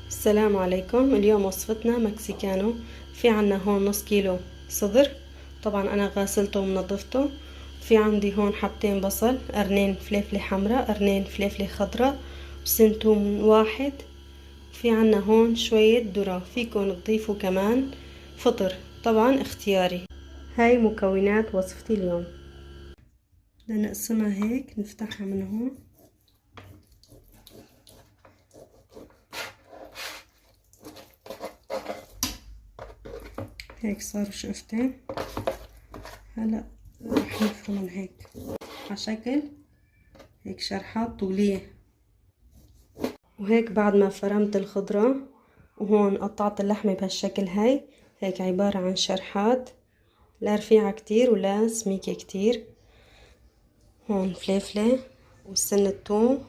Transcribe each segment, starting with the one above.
السلام عليكم. اليوم وصفتنا مكسيكانو. في عنا هون نص كيلو صدر، طبعا انا غاسلته ومنظفته. في عندي هون حبتين بصل، قرنين فلفلة حمراء، قرنين فلفلة خضراء، وسن توم واحد. في عنا هون شوية ذرة، فيكن تضيفوا كمان فطر، طبعا اختياري. هاي مكونات وصفتي اليوم. بدنا نقسمها هيك، نفتحها من هون هيك صاروا شقفتين. هلا رح نفرمهم هيك عشكل هيك شرحات طولية. وهيك بعد ما فرمت الخضرة وهون قطعت اللحمة بهالشكل هاي، هيك عبارة عن شرحات، لا رفيعة كتير ولا سميكة كتير. هون فلفلة والسن الثوم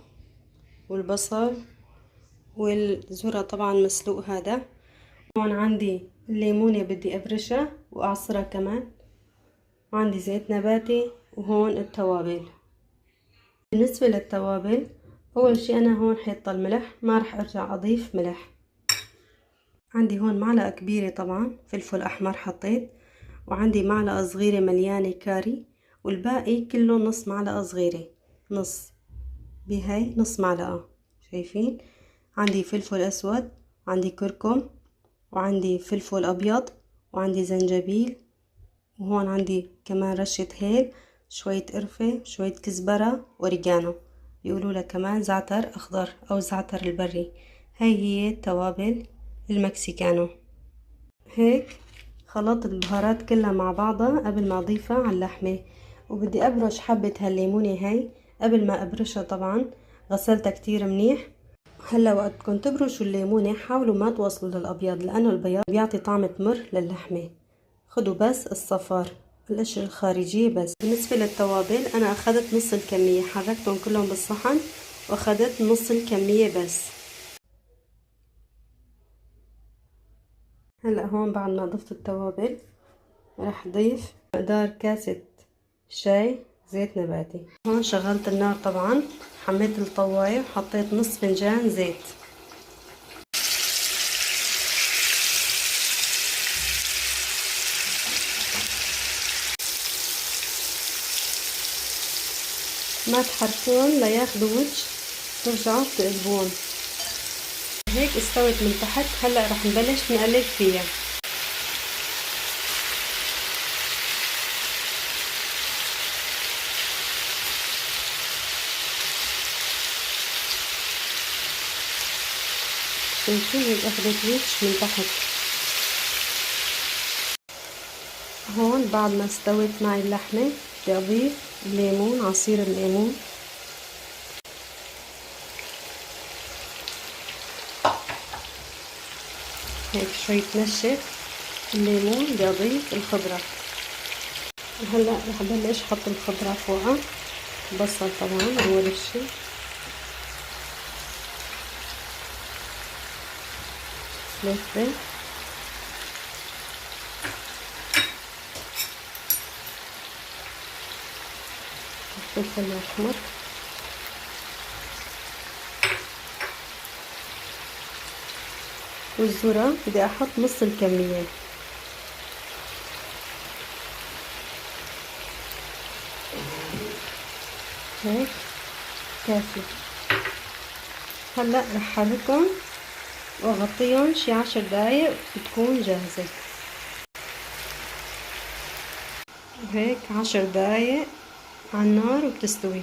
والبصل والذرة طبعا مسلوق هذا. هون عندي الليمونة بدي ابرشها واعصرها كمان، وعندي زيت نباتي، وهون التوابل. بالنسبة للتوابل، اول شي انا هون حاطة الملح، ما رح ارجع اضيف ملح. عندي هون معلقة كبيرة طبعا فلفل احمر حطيت، وعندي معلقة صغيرة مليانة كاري، والباقي كله نص معلقة صغيرة، نص بهاي نص معلقة. شايفين؟ عندي فلفل اسود، عندي كركم، وعندي فلفل ابيض، وعندي زنجبيل، وهون عندي كمان رشة هيل، شوية قرفة، شوية كزبرة، اوريجانو، بيقولوا لها كمان زعتر اخضر او زعتر البري. هاي هي التوابل المكسيكانو. هيك خلطت البهارات كلها مع بعضها قبل ما اضيفها على اللحمة. وبدي ابرش حبة هالليمونة هاي. قبل ما ابرشها طبعا غسلتها كتير منيح. هلا وقت بدكم تبرشوا الليمونة حاولوا ما توصلوا للابيض، لانه البياض بيعطي طعم تمر للحمة. خدوا بس الصفار، القشر الخارجية بس. بالنسبة للتوابل انا اخذت نص الكمية، حركتهم كلهم بالصحن واخذت نص الكمية بس. هلا هون بعد ما ضفت التوابل راح اضيف مقدار كاسة شاي زيت نباتي. هون شغلت النار طبعا، حميت الطواية وحطيت نص فنجان زيت. ما تحركون لياخدوا وجه، ترجعوا تقلبون. هيك استوت من تحت. هلا رح نبلش نقلب فيها. شايفين هيك اخدت وجه من تحت. هون بعد ما استوت معي اللحمة بدي اضيف الليمون، عصير الليمون. هيك شوي تنشف الليمون، بدي اضيف الخضرة. هلا رح بلش احط الخضرة فوقها. بصل طبعا اول شي، فلفل، الفلفل الأحمر، والذرة بدي أحط نص الكمية. هيك كافي. هلأ رح حركهم وأغطيهم شي 10 دقايق وتكون جاهزة. وهيك 10 دقايق على النار وبتستوي.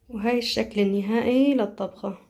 وهاي الشكل النهائي للطبخة.